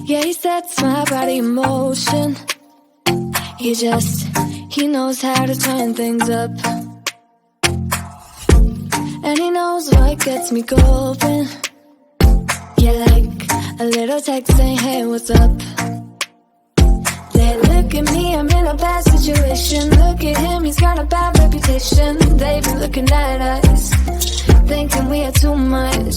Yeah, he sets my body in motion. He knows how to turn things up. And he knows what gets me going. Yeah, like a little text saying, hey, what's up? They look at me, I'm in a bad situation. Look at him, he's got a bad reputation. They be looking at us, thinking we are too much.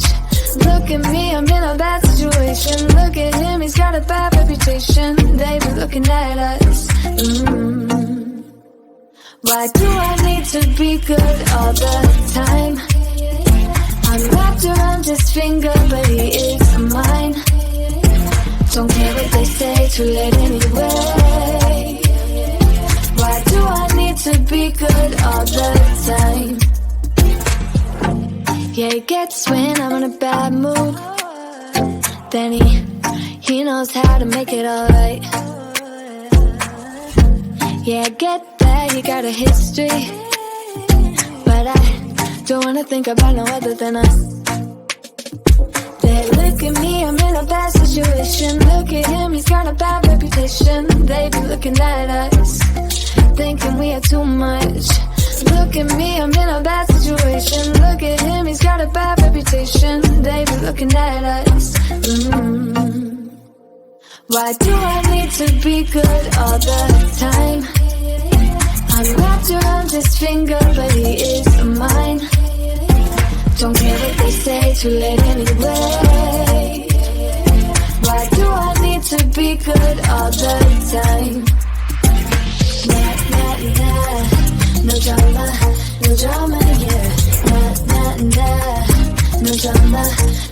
Look at me, I'm in a bad situation. Look at him, he's got a bad reputation. They be looking at us. Why do I need to be good all the time? I'm wrapped around his finger, but he is mine. Don't care what they say, too late anyway. Why do I need to be good all the time? Yeah, he gets when I'm in a bad mood. Then he knows how to make it alright. Yeah, I get that you got a history, but I don't wanna think about no other than us. They look at me, I'm in a bad situation. Look at him, he's got a bad reputation. They be looking at us, thinking we are too much. Look at me, I'm in a bad situation. Look at him, he's got a bad reputation. They be looking at us. Why do I need to be good all the time? I'm wrapped around his finger, but he is mine. Don't care what they say, too late anyway. Why do I need to be good all the time? Nah, nah, nah. No drama, no drama, yeah. Nah, nah, nah. No drama,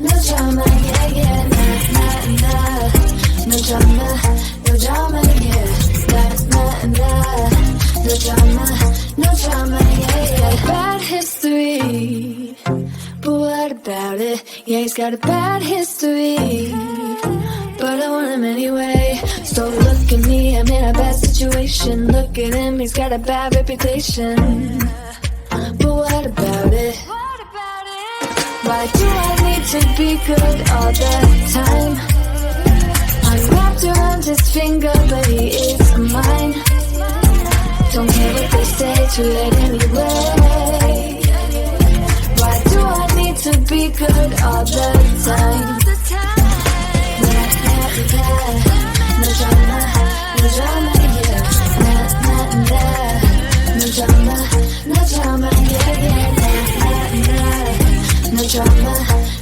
no drama, yeah, yeah. Nah, nah, nah. No drama, no drama, yeah. Nah, nah, nah. No drama, no drama, yeah, yeah. Bad history, but what about it? Yeah, he's got a bad history, but I want him anyway. So look at me, I'm in a bad situation. Look at him, he's got a bad reputation, but what about it? Why do I need to be good all the time? I'm wrapped around his finger, but he is mine. Don't care what they say, too late anyway. Why do I need to be good all the time? Nah, nah, nah. No drama, no drama, yeah. Nah, nah, nah. No drama, no drama, yeah, yeah. Nah, nah, nah. No drama,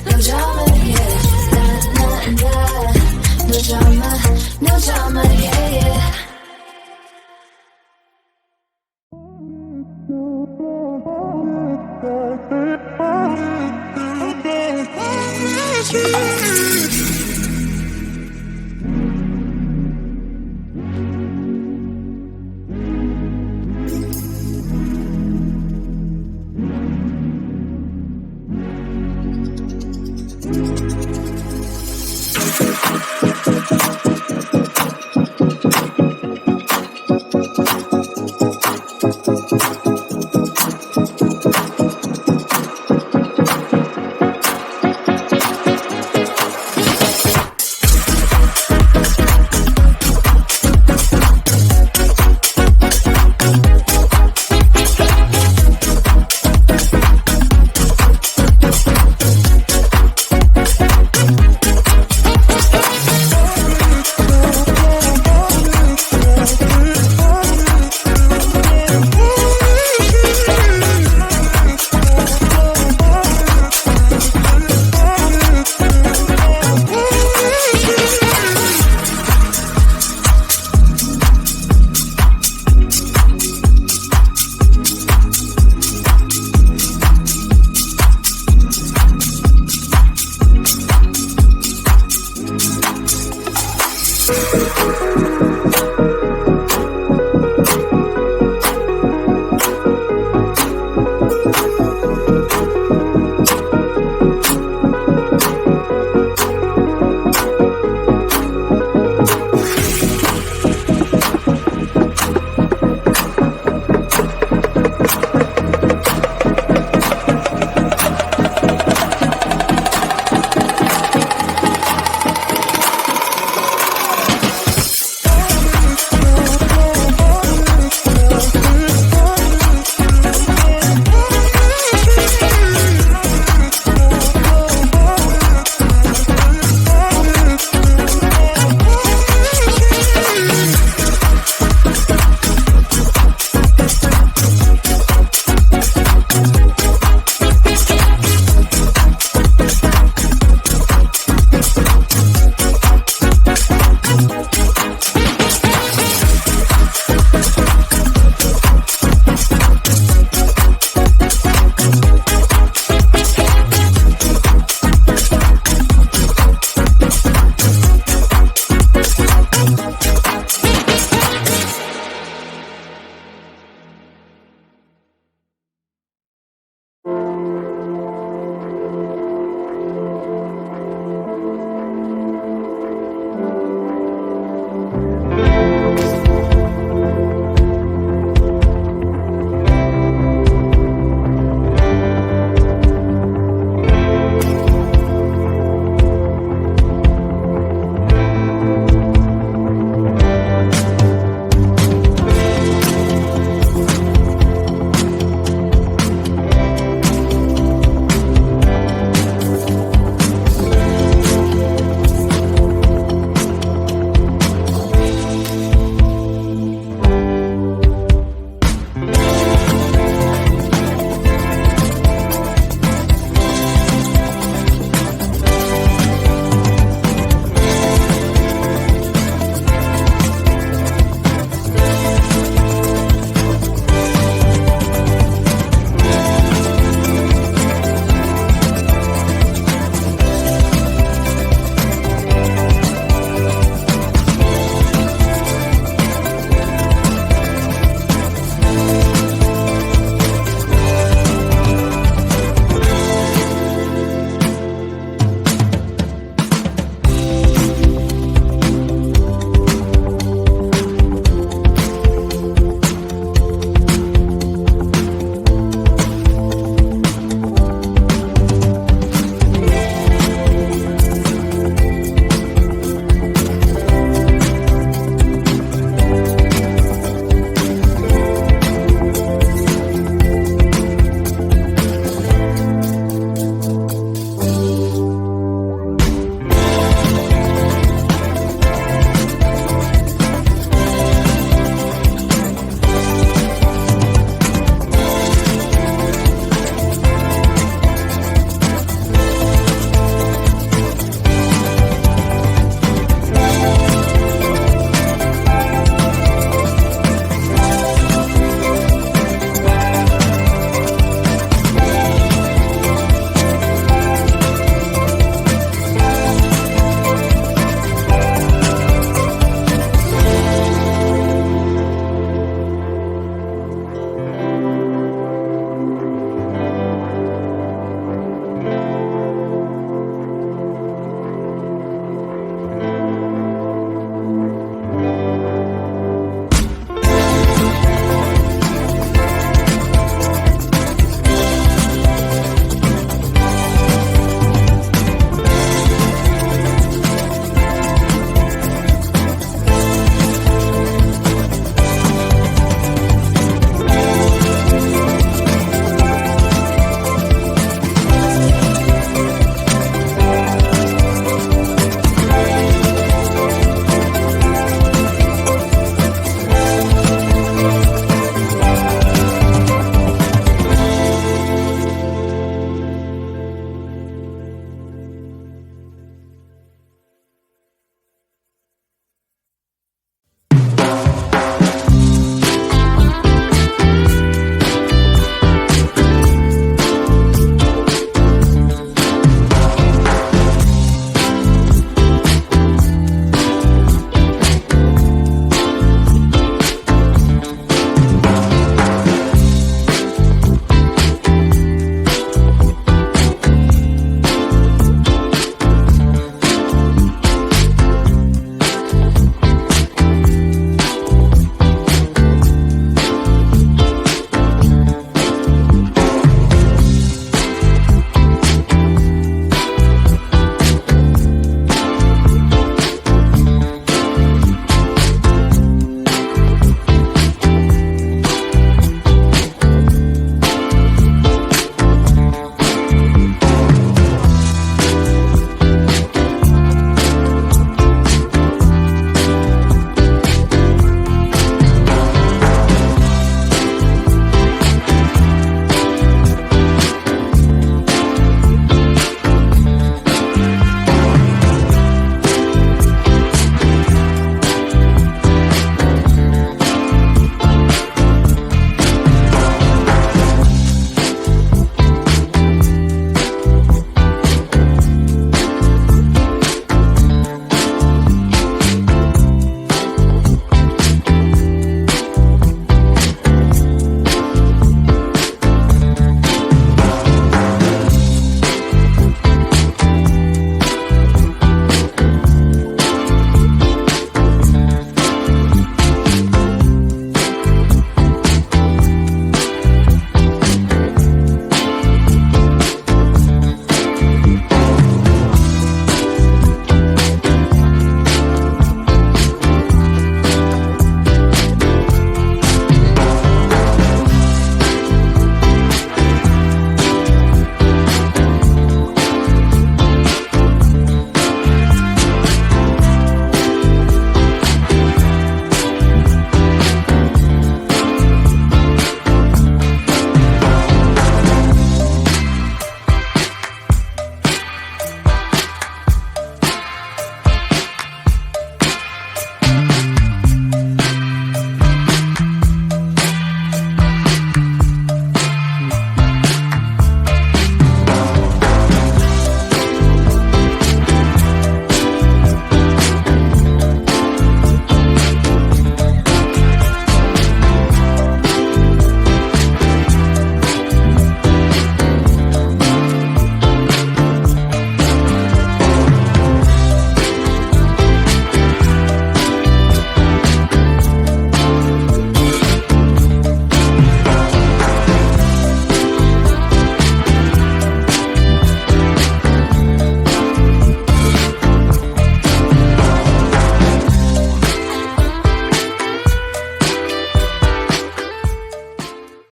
no drama, yeah. Nah, nah, nah. No drama, no drama, yeah, yeah.